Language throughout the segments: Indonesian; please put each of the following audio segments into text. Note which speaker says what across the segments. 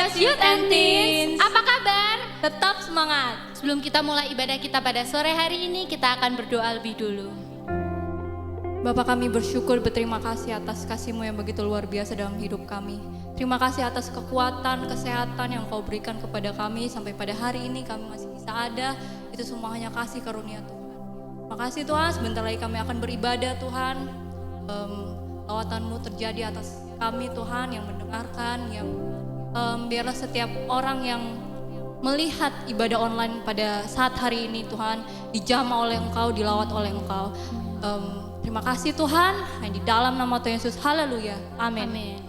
Speaker 1: Hagias Youth and Teens.
Speaker 2: Apa kabar?
Speaker 1: Tetap semangat.
Speaker 2: Sebelum kita mulai ibadah kita pada sore hari ini, kita akan berdoa lebih dulu.
Speaker 1: Bapa, kami bersyukur, berterima kasih atas kasih-Mu yang begitu luar biasa dalam hidup kami. Terima kasih atas kekuatan, kesehatan yang Kau berikan kepada kami sampai pada hari ini kami masih bisa ada. Itu semua hanya kasih karunia Tuhan. Terima kasih Tuhan, sebentar lagi kami akan beribadah Tuhan. Lawatan-Mu terjadi atas kami Tuhan yang mendengarkan, yang biarlah setiap orang yang melihat ibadah online pada saat hari ini Tuhan dijamah oleh Engkau, dilawat oleh Engkau. Terima kasih Tuhan, hanya di dalam nama Tuhan Yesus, haleluya, amin.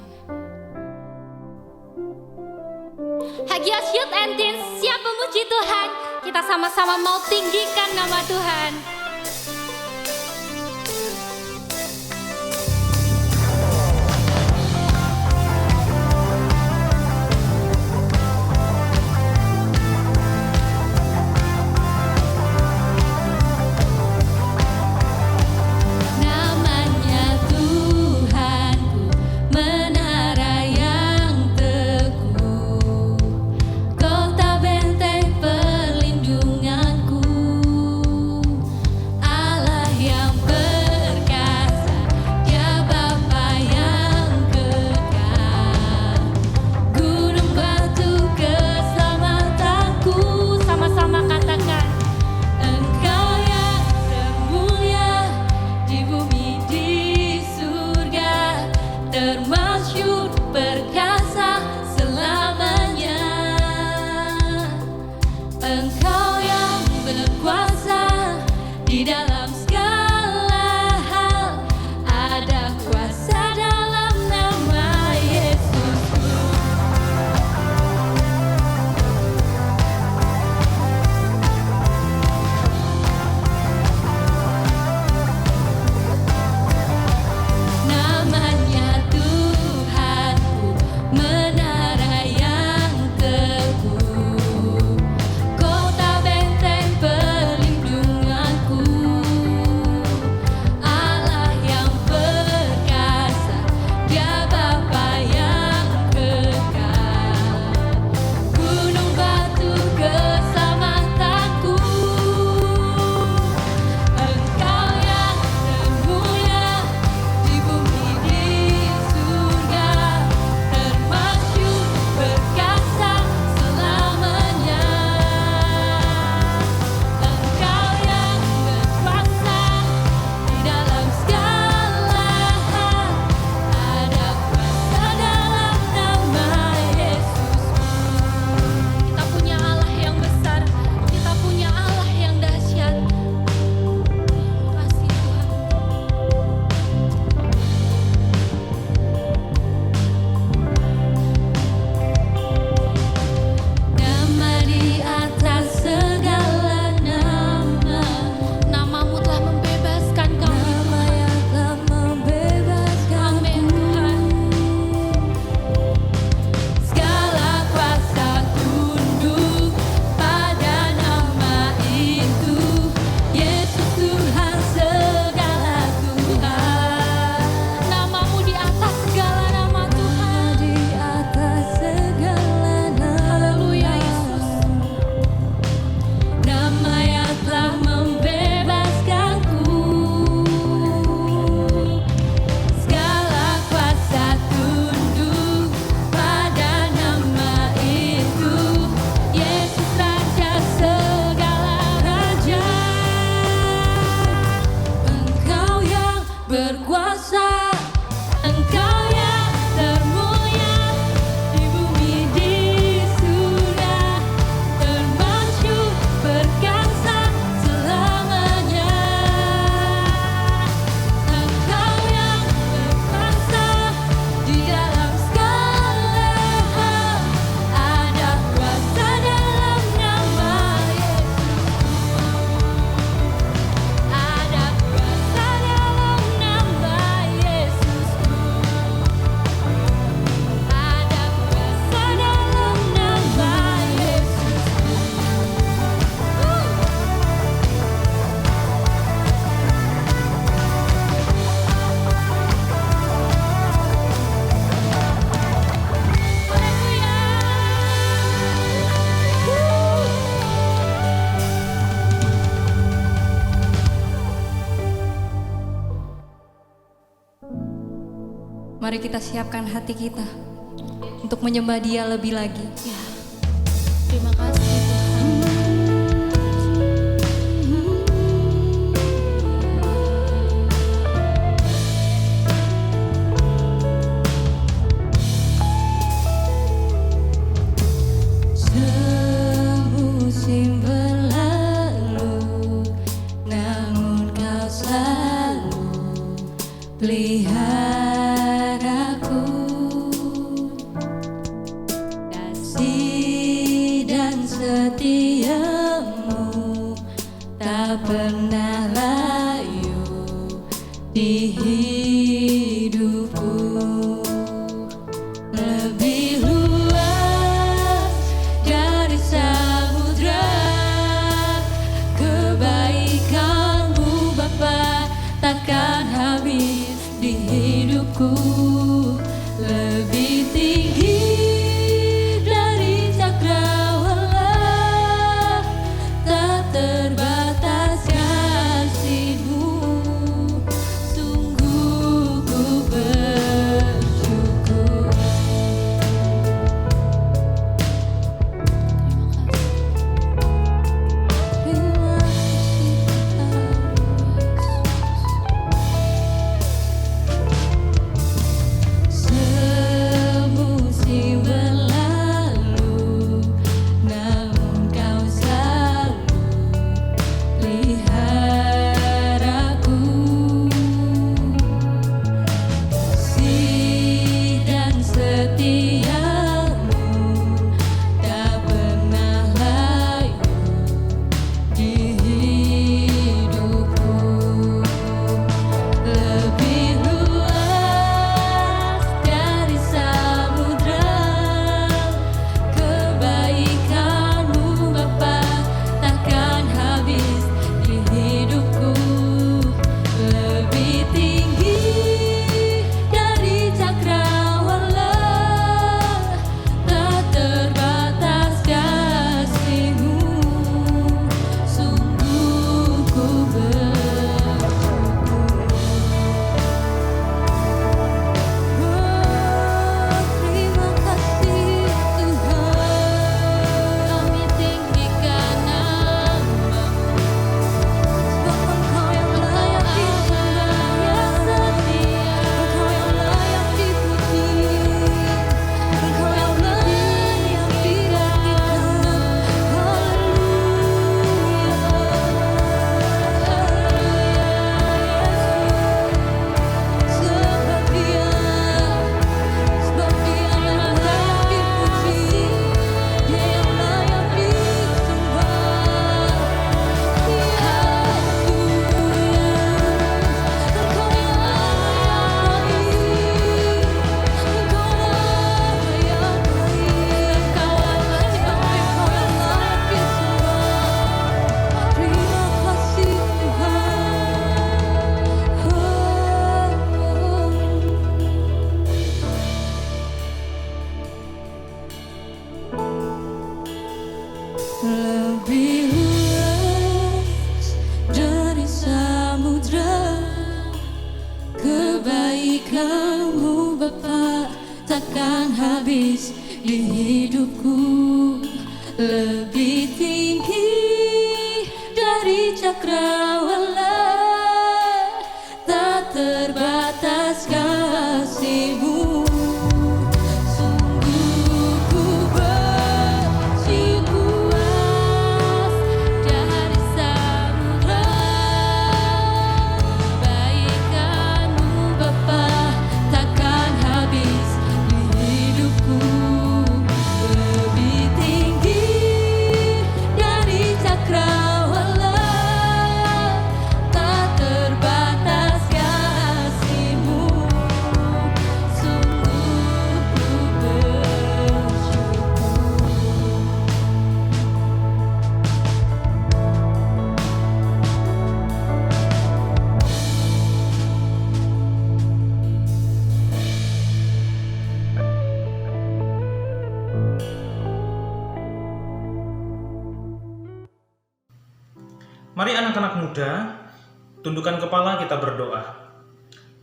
Speaker 2: Hagias Youth and Teens, siap memuji Tuhan. Kita sama-sama mau tinggikan nama Tuhan.
Speaker 1: Mari kita siapkan hati kita untuk menyembah Dia lebih lagi.
Speaker 2: Ya, terima kasih Tuhan.
Speaker 1: Semusim berlalu, namun Kau selalu peliharaku. Kasih dan setiamu tak pernah layu di hidupku. Lebih luas dari samudra, kebaikan-Mu Bapa takkan habis di hidupku. Lebih tinggi dari cakrawala, tak terbatas kasih-Mu. Sungguh ku bersyukur. Terima kasih Semusim berlalu, namun Kau selalu peliharaku. Kasih dan setiamu tak pernah layu di hidupku. Lebih luas dari samudra, kebaikan-Mu Bapa takkan habis di hidupku. Lebih tinggi dari cakrawala, tak terbatas kasih-Mu. Sungguh ku bersyukur. Terima kasih Tuhan, kami tinggikan nama-Mu. Sebab Engkau yang layak disembah, ya setia. Engkau yang layak dipuji, Engkau yang layak dikatakan. Sebab Dia yang layak dipuji, Dia yang layak disembah. Engkau yang layak baik, Engkau layak baik, sebab Engkau yang layak disembah. Terima kasih Tuhan. Lebih luas dari samudra, kebaikan-Mu Bapa takkan habis di hidupku. Lebih tinggi dari cakrawala, tak terbatas kasih-Mu. Sungguh ku bersyukur dari samudra, kebaikan-Mu Bapa takkan habis di hidupku. Lebih tinggi dari cakrawala, tak terbatas kasih-Mu. Sungguh ku bersyukur.
Speaker 3: Mari anak-anak muda, tundukkan kepala kita berdoa.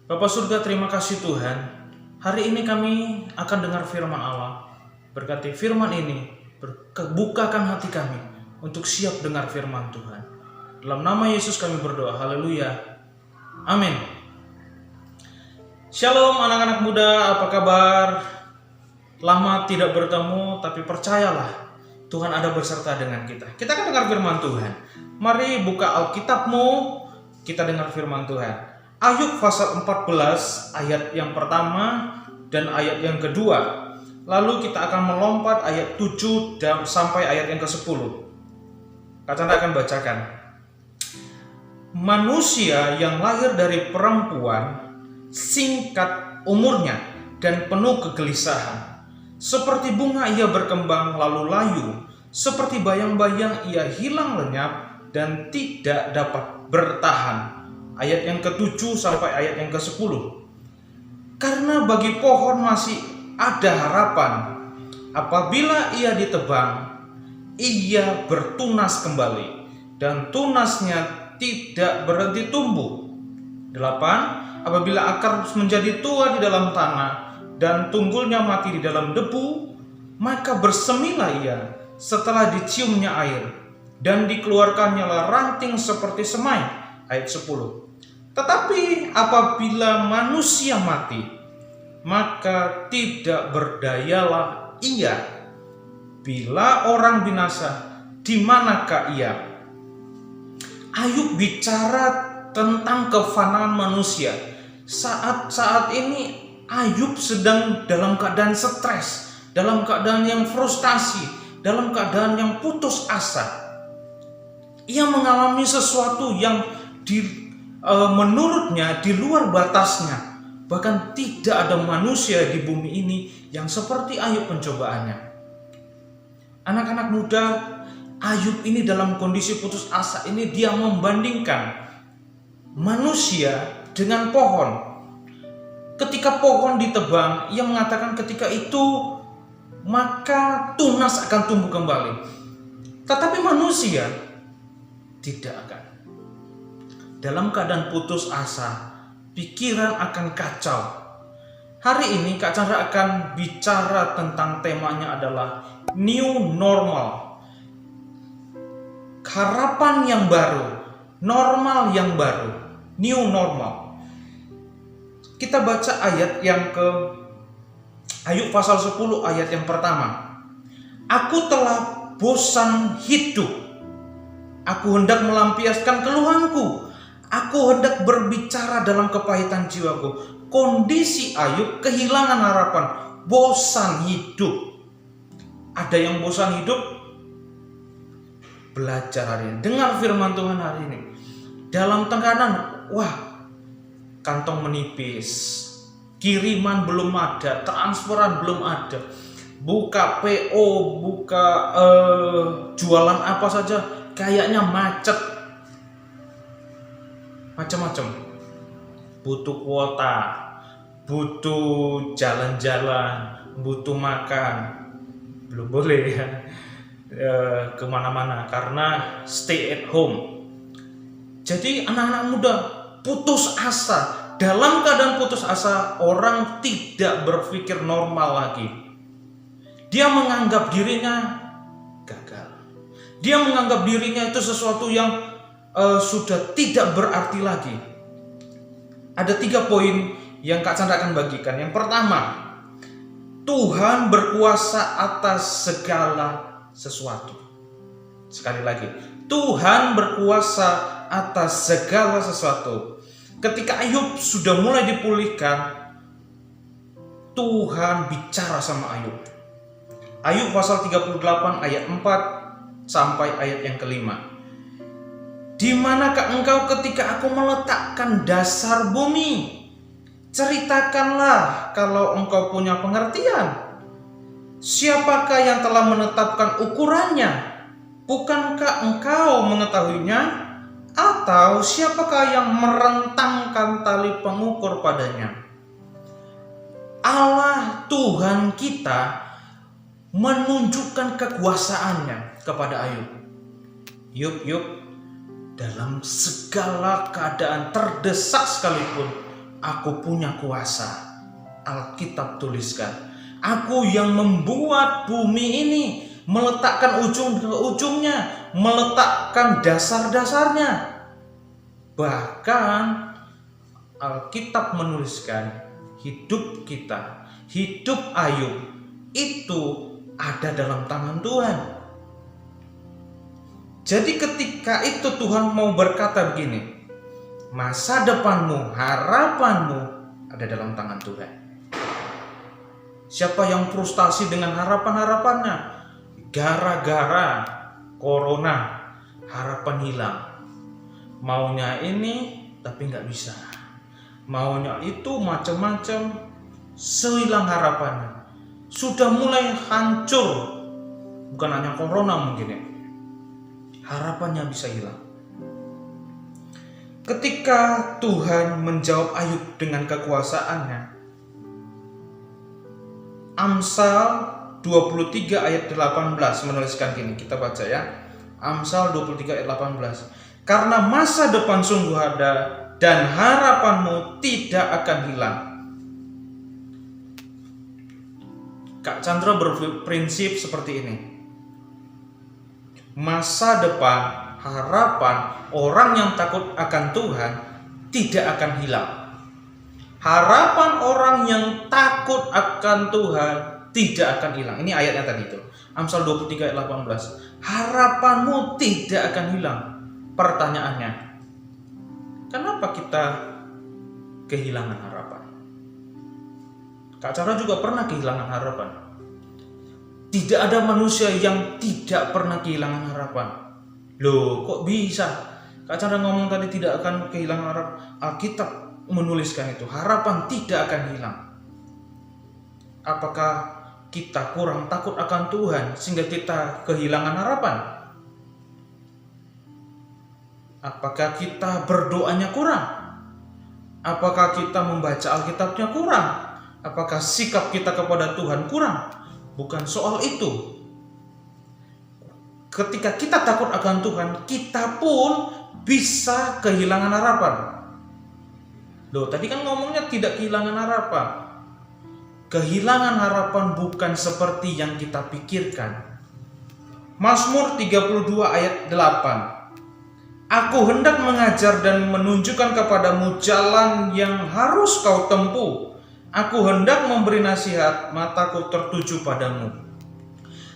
Speaker 3: Bapa surga, terima kasih Tuhan. Hari ini kami akan dengar firman Allah. Berkati firman ini, bukakan hati kami untuk siap dengar firman Tuhan. Dalam nama Yesus kami berdoa, haleluya, amin. Shalom anak-anak muda, apa kabar? Lama tidak bertemu, tapi percayalah, Tuhan ada beserta dengan kita. Kita akan dengar firman Tuhan. Mari buka Alkitabmu, kita dengar firman Tuhan. Ayub pasal 14 ayat yang pertama dan ayat yang kedua. Lalu kita akan melompat ayat 7 sampai ayat yang ke-10. Kak Chandra akan bacakan. Manusia yang lahir dari perempuan singkat umurnya dan penuh kegelisahan. Seperti bunga ia berkembang lalu layu, seperti bayang-bayang ia hilang lenyap dan tidak dapat bertahan. Ayat yang ke-7 sampai ayat yang ke-10. Karena bagi pohon masih ada harapan. Apabila ia ditebang, ia bertunas kembali dan tunasnya tidak berhenti tumbuh. 8. Apabila akar menjadi tua di dalam tanah dan tunggulnya mati di dalam debu, maka bersemilah ia setelah diciumnya air dan dikeluarkannya ranting seperti semai. Ayat 10. Tetapi apabila manusia mati, maka tidak berdayalah ia. Bila orang binasa, di manakah ia? Ayub bicara tentang kefanaan manusia. Saat ini Ayub sedang dalam keadaan stres, dalam keadaan yang frustasi, dalam keadaan yang putus asa. Ia mengalami sesuatu yang menurutnya di luar batasnya. Bahkan tidak ada manusia di bumi ini yang seperti Ayub pencobaannya. Anak-anak muda, Ayub ini dalam kondisi putus asa ini dia membandingkan manusia dengan pohon. Ketika pohon ditebang, ia mengatakan ketika itu maka tunas akan tumbuh kembali. Tetapi manusia tidak akan. Dalam keadaan putus asa, pikiran akan kacau. Hari ini Kak Chandra akan bicara tentang temanya adalah New Normal. Harapan yang baru, normal yang baru, New Normal. Kita baca ayat yang ke Ayub pasal 10 ayat yang pertama. Aku telah bosan hidup. Aku hendak melampiaskan keluhanku. Aku hendak berbicara dalam kepahitan jiwaku. Kondisi Ayub kehilangan harapan, bosan hidup. Ada yang bosan hidup? Belajar hari ini, dengar firman Tuhan hari ini. Dalam tekanan, kantong menipis, kiriman belum ada, transferan belum ada, buka PO, buka jualan apa saja, kayaknya macet. Macam-macam, butuh kuota, butuh jalan-jalan, butuh makan, belum boleh ya kemana-mana karena stay at home. Jadi anak-anak muda putus asa. Dalam keadaan putus asa, orang tidak berpikir normal lagi. Dia menganggap dirinya gagal. Dia menganggap dirinya itu sesuatu yang sudah tidak berarti lagi. Ada 3 poin yang Kak Chandra akan bagikan. Yang pertama, Tuhan berkuasa atas segala sesuatu. Sekali lagi, Tuhan berkuasa atas segala sesuatu. Ketika Ayub sudah mulai dipulihkan, Tuhan bicara sama Ayub. Ayub pasal 38 ayat 4 sampai ayat yang ke-5. Di manakah engkau ketika aku meletakkan dasar bumi? Ceritakanlah kalau engkau punya pengertian. Siapakah yang telah menetapkan ukurannya? Bukankah engkau mengetahuinya? Atau siapakah yang merentangkan tali pengukur padanya? Allah Tuhan kita menunjukkan kekuasaannya kepada Ayub. Ayub, dalam segala keadaan terdesak sekalipun, aku punya kuasa. Alkitab tuliskan. Aku yang membuat bumi ini, meletakkan ujung ke ujungnya, meletakkan dasar-dasarnya. Bahkan Alkitab menuliskan hidup kita, hidup Ayub itu ada dalam tangan Tuhan. Jadi ketika itu Tuhan mau berkata begini, masa depanmu, harapanmu ada dalam tangan Tuhan. Siapa yang frustasi dengan harapan-harapannya? Gara-gara corona, harapan hilang. Maunya ini tapi nggak bisa. Maunya itu macam-macam, sehilang harapannya. Sudah mulai hancur. Bukan hanya corona mungkin ya. Harapannya bisa hilang. Ketika Tuhan menjawab Ayub dengan kekuasaannya, Amsal 23 ayat 18 menuliskan gini, kita baca ya. Amsal 23 ayat 18. Karena masa depan sungguh ada dan harapanmu tidak akan hilang. Kak Chandra berprinsip seperti ini. Masa depan, harapan orang yang takut akan Tuhan tidak akan hilang. Harapan orang yang takut akan Tuhan tidak akan hilang. Ini ayatnya tadi itu. Amsal 23 ayat 18. Harapanmu tidak akan hilang. Pertanyaannya, kenapa kita kehilangan harapan? Kak Cara juga pernah kehilangan harapan. Tidak ada manusia yang tidak pernah kehilangan harapan. Loh, kok bisa? Kak Chandra ngomong tadi tidak akan kehilangan harapan. Alkitab menuliskan itu, harapan tidak akan hilang. Apakah kita kurang takut akan Tuhan sehingga kita kehilangan harapan? Apakah kita berdoanya kurang? Apakah kita membaca Alkitabnya kurang? Apakah sikap kita kepada Tuhan kurang? Bukan soal itu. Ketika kita takut akan Tuhan, kita pun bisa kehilangan harapan. Loh, tadi kan ngomongnya tidak kehilangan harapan. Kehilangan harapan bukan seperti yang kita pikirkan. Mazmur 32 ayat 8. Aku hendak mengajar dan menunjukkan kepadamu jalan yang harus kau tempuh. Aku hendak memberi nasihat, mataku tertuju padamu.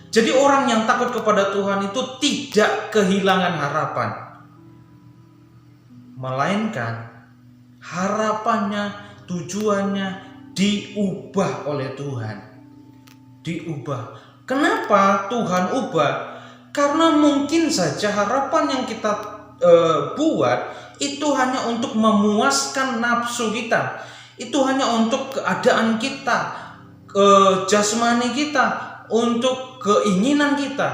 Speaker 3: Jadi orang yang takut kepada Tuhan itu tidak kehilangan harapan. Melainkan harapannya, tujuannya diubah oleh Tuhan. Diubah. Kenapa Tuhan ubah? Karena mungkin saja harapan yang kita buat itu hanya untuk memuaskan nafsu kita. Itu hanya untuk keadaan kita, jasmani kita, untuk keinginan kita.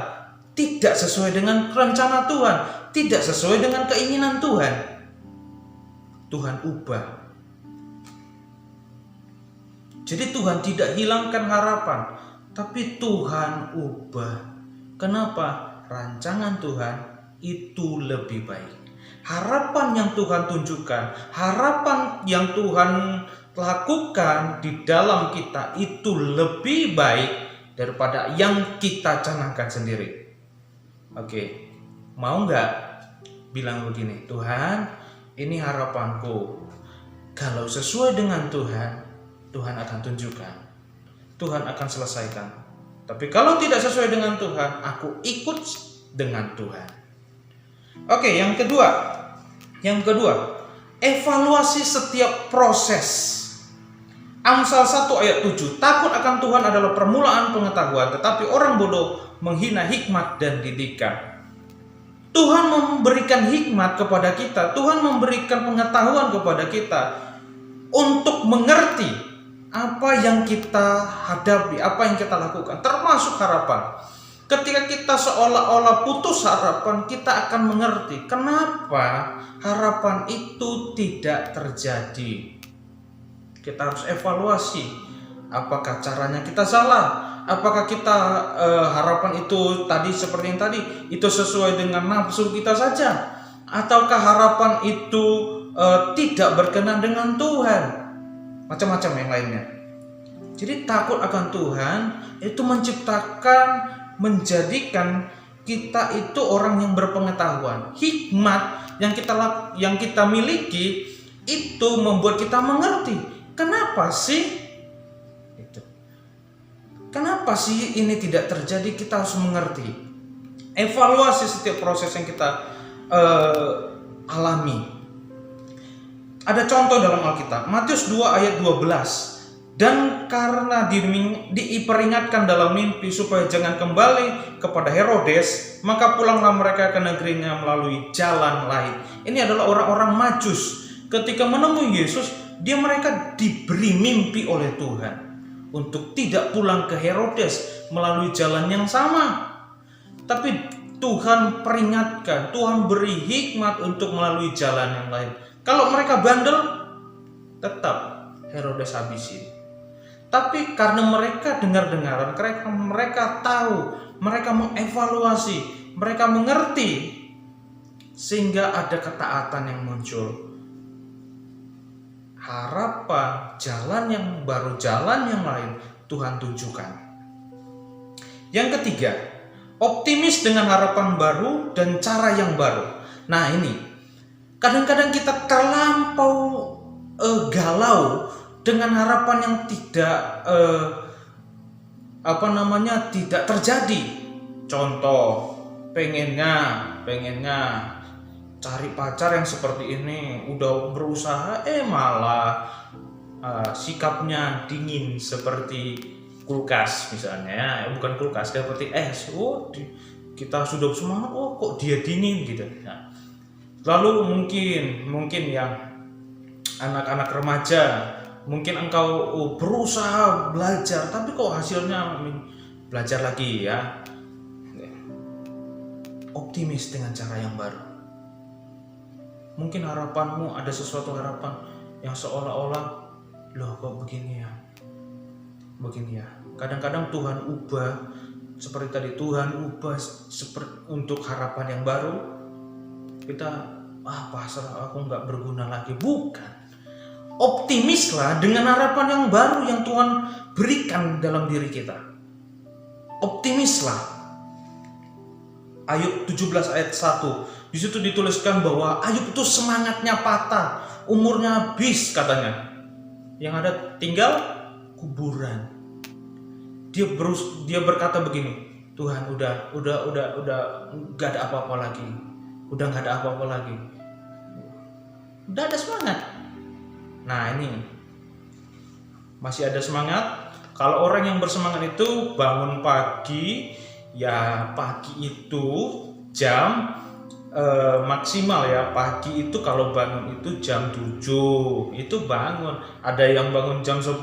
Speaker 3: Tidak sesuai dengan rencana Tuhan, tidak sesuai dengan keinginan Tuhan. Tuhan ubah. Jadi Tuhan tidak hilangkan harapan, tapi Tuhan ubah. Kenapa? Rancangan Tuhan itu lebih baik. Harapan yang Tuhan tunjukkan, harapan yang Tuhan lakukan di dalam kita itu lebih baik daripada yang kita canangkan sendiri. Oke, mau nggak bilang begini, Tuhan, ini harapanku. Kalau sesuai dengan Tuhan, Tuhan akan tunjukkan, Tuhan akan selesaikan. Tapi kalau tidak sesuai dengan Tuhan, aku ikut dengan Tuhan. Oke, yang kedua, evaluasi setiap proses. Amsal 1 ayat 7, takut akan Tuhan adalah permulaan pengetahuan, tetapi orang bodoh menghina hikmat dan didikan. Tuhan memberikan hikmat kepada kita, Tuhan memberikan pengetahuan kepada kita untuk mengerti apa yang kita hadapi, apa yang kita lakukan, termasuk harapan. Ketika kita seolah-olah putus harapan, kita akan mengerti kenapa harapan itu tidak terjadi. Kita harus evaluasi, apakah caranya kita salah, apakah kita harapan itu tadi seperti yang tadi itu sesuai dengan nafsu kita saja, ataukah harapan itu tidak berkenan dengan Tuhan, macam-macam yang lainnya. Jadi takut akan Tuhan itu menjadikan kita itu orang yang berpengetahuan. Hikmat yang kita miliki itu membuat kita mengerti. Kenapa sih? Kenapa sih ini tidak terjadi? Kita harus mengerti. Evaluasi setiap proses yang kita alami. Ada contoh dalam Alkitab, Matius 2 ayat 12. Dan karena diperingatkan dalam mimpi supaya jangan kembali kepada Herodes, maka pulanglah mereka ke negerinya melalui jalan lain. Ini adalah orang-orang Majus. Ketika menemui Yesus, mereka diberi mimpi oleh Tuhan untuk tidak pulang ke Herodes melalui jalan yang sama. Tapi Tuhan peringatkan, Tuhan beri hikmat untuk melalui jalan yang lain. Kalau mereka bandel, tetap Herodes habisin. Tapi karena mereka dengar-dengaran, mereka tahu, mereka mengevaluasi, mereka mengerti, sehingga ada ketaatan yang muncul. Harapan, jalan yang baru, jalan yang lain Tuhan tunjukkan. Yang ketiga, optimis dengan harapan baru dan cara yang baru. Nah ini, kadang-kadang kita terlampau galau dengan harapan yang tidak tidak terjadi. Contoh, pengennya cari pacar yang seperti ini, udah berusaha malah sikapnya dingin seperti kulkas misalnya, bukan kulkas, seperti es. Kita sudah semangat, kok dia dingin gitu. Nah, lalu mungkin yang anak-anak remaja, mungkin engkau berusaha belajar, tapi kok hasilnya belajar lagi ya. Optimis dengan cara yang baru. Mungkin harapanmu ada sesuatu harapan yang seolah-olah, loh kok begini ya. Kadang-kadang Tuhan ubah, seperti tadi Tuhan ubah untuk harapan yang baru. Kita pasrah, aku nggak berguna lagi. Bukan. Optimislah dengan harapan yang baru yang Tuhan berikan dalam diri kita. Optimislah. Ayub 17 ayat 1. Di situ dituliskan bahwa Ayub itu semangatnya patah, umurnya habis katanya. Yang ada tinggal kuburan. Dia berkata begini, Tuhan udah nggak ada apa-apa lagi. Udah nggak ada apa-apa lagi. Udah ada semangat. Nah ini masih ada semangat. Kalau orang yang bersemangat itu bangun pagi, ya pagi itu jam maksimal ya, pagi itu kalau bangun itu jam 7 itu bangun. Ada yang bangun jam 10,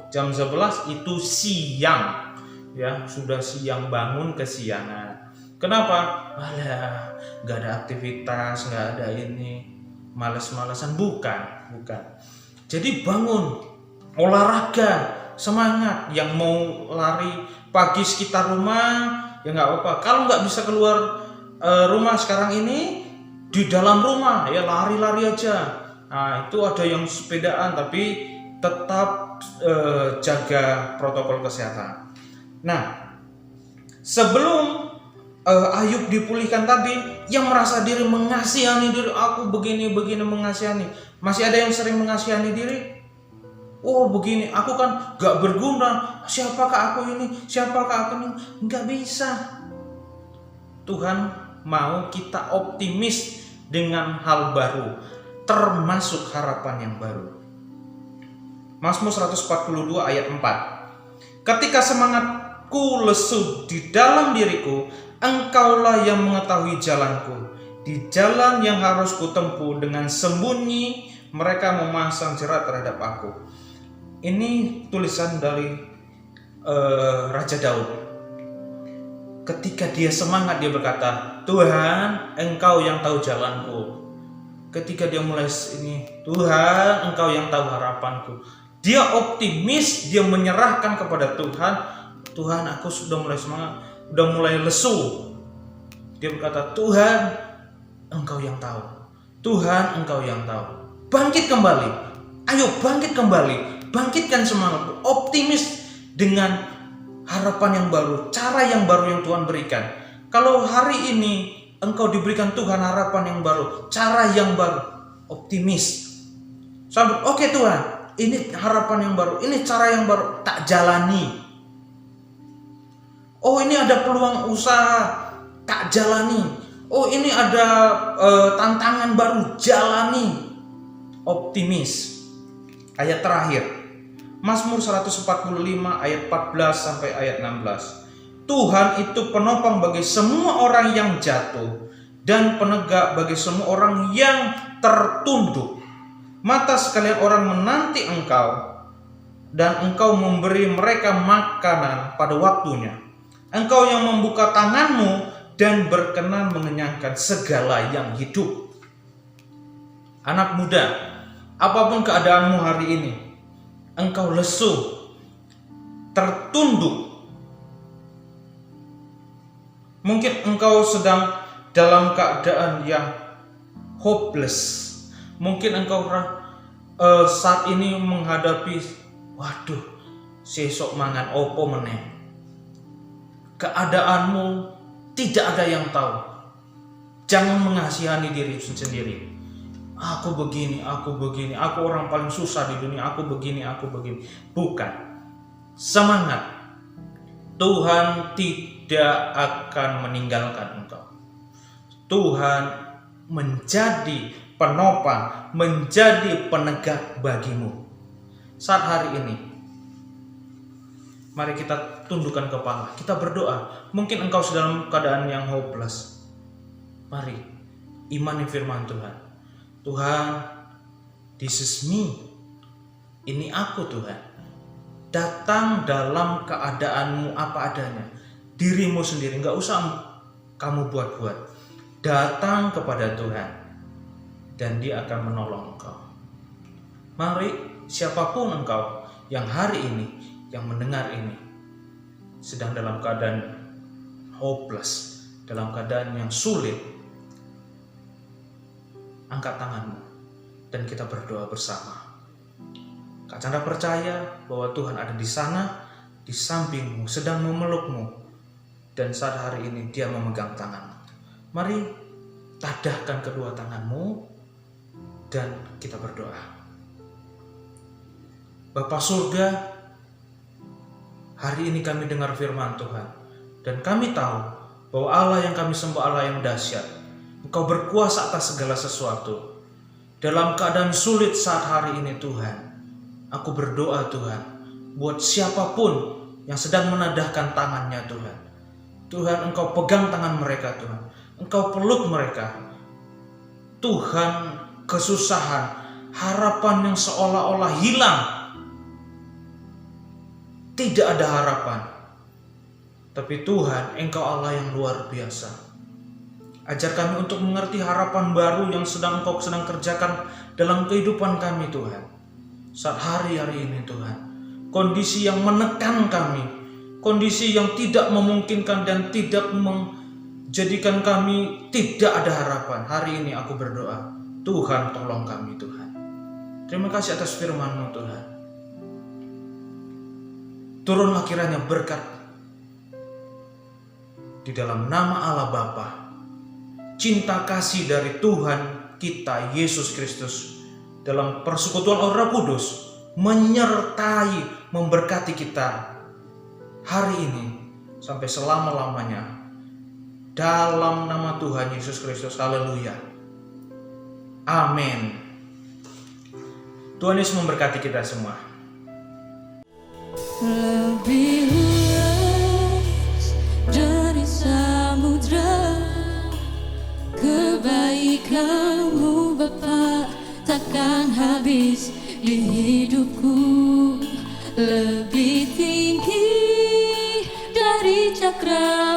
Speaker 3: jam 11 itu siang ya, sudah siang, bangun kesiangan. Kenapa? Alah, nggak ada aktivitas, nggak ada ini, males-malesan. Bukan. Jadi bangun, olahraga, semangat. Yang mau lari pagi sekitar rumah ya nggak apa-apa. Kalau nggak bisa keluar rumah sekarang ini, di dalam rumah ya lari-lari aja. Nah itu ada yang sepedaan, tapi tetap jaga protokol kesehatan. Nah sebelum Ayub dipulihkan tadi, yang merasa diri mengasihani diri, aku begini mengasihani. Masih ada yang sering mengasihani diri. Begini, aku kan gak berguna. Siapakah aku ini? Gak bisa. Tuhan mau kita optimis dengan hal baru, termasuk harapan yang baru. Mazmur 142 ayat 4. Ketika semangatku lesu di dalam diriku, Engkaulah yang mengetahui jalanku. Di jalan yang harus kutempuh dengan sembunyi, mereka memasang jerat terhadap aku. Ini tulisan dari Raja Daud. Ketika dia semangat, dia berkata, Tuhan, Engkau yang tahu jalanku. Ketika dia mulai ini, Tuhan, Engkau yang tahu harapanku. Dia optimis, dia menyerahkan kepada Tuhan. Tuhan, aku sudah mulai semangat, udah mulai lesu. Dia berkata, Tuhan, Engkau yang tahu. Tuhan, Engkau yang tahu. Bangkit kembali. Ayo bangkit kembali. bangkitkan semangatmu, optimis dengan harapan yang baru, cara yang baru yang Tuhan berikan. Kalau hari ini engkau diberikan Tuhan harapan yang baru, cara yang baru, optimis. Sambut, oke Tuhan, ini harapan yang baru, ini cara yang baru, tak jalani. Oh ini ada peluang usaha, tak jalani. Oh ini ada tantangan baru, jalani. Optimis. Ayat terakhir, Mazmur 145 ayat 14 sampai ayat 16. Tuhan itu penopang bagi semua orang yang jatuh dan penegak bagi semua orang yang tertunduk. Mata sekalian orang menanti engkau, dan engkau memberi mereka makanan pada waktunya. Engkau yang membuka tanganmu dan berkenan mengenyangkan segala yang hidup. Anak muda, apapun keadaanmu hari ini, engkau lesu, tertunduk. Mungkin engkau sedang dalam keadaan yang hopeless. Mungkin engkau saat ini menghadapi, waduh, sesok mangan opo meneh. Keadaanmu tidak ada yang tahu. Jangan mengasihani diri sendiri. Aku begini, aku orang paling susah di dunia, aku begini. Bukan. Semangat. Tuhan tidak akan meninggalkan engkau. Tuhan menjadi penopang, menjadi penegak bagimu. Saat hari ini, mari kita tundukkan kepala, kita berdoa. Mungkin engkau sedang dalam keadaan yang hopeless. Mari, imani firman Tuhan. Tuhan, this is me. Ini aku Tuhan. Datang dalam keadaanmu apa adanya. Dirimu sendiri, gak usah kamu buat-buat. Datang kepada Tuhan. Dan Dia akan menolong engkau. Mari, siapapun engkau yang hari ini, yang mendengar ini, sedang dalam keadaan hopeless, dalam keadaan yang sulit, angkat tanganmu dan kita berdoa bersama. Kak Chandra percaya bahwa Tuhan ada di sana, di sampingmu, sedang memelukmu, dan saat hari ini Dia memegang tanganmu. Mari tadahkan kedua tanganmu dan kita berdoa. Bapa surga, hari ini kami dengar firman Tuhan, dan kami tahu bahwa Allah yang kami sembah Allah yang dahsyat. Engkau berkuasa atas segala sesuatu. Dalam keadaan sulit saat hari ini Tuhan, aku berdoa Tuhan, buat siapapun yang sedang menadahkan tangannya Tuhan. Tuhan, Engkau pegang tangan mereka Tuhan. Engkau peluk mereka. Tuhan, kesusahan, harapan yang seolah-olah hilang. Tidak ada harapan. Tapi Tuhan, Engkau Allah yang luar biasa. Ajar kami untuk mengerti harapan baru yang Engkau sedang kerjakan dalam kehidupan kami Tuhan. Saat hari-hari ini Tuhan, kondisi yang menekan kami, kondisi yang tidak memungkinkan dan tidak menjadikan kami tidak ada harapan. Hari ini aku berdoa, Tuhan tolong kami Tuhan. Terima kasih atas firman-Mu Tuhan. Turunlah kiranya berkat di dalam nama Allah Bapa, cinta kasih dari Tuhan kita Yesus Kristus, dalam persekutuan Roh Kudus menyertai, memberkati kita hari ini sampai selama-lamanya. Dalam nama Tuhan Yesus Kristus, haleluya. Amin. Tuhan Yesus memberkati kita semua.
Speaker 1: Lebih luas dari samudra, kebaikan-Mu Bapa takkan habis di hidupku. Lebih tinggi dari cakra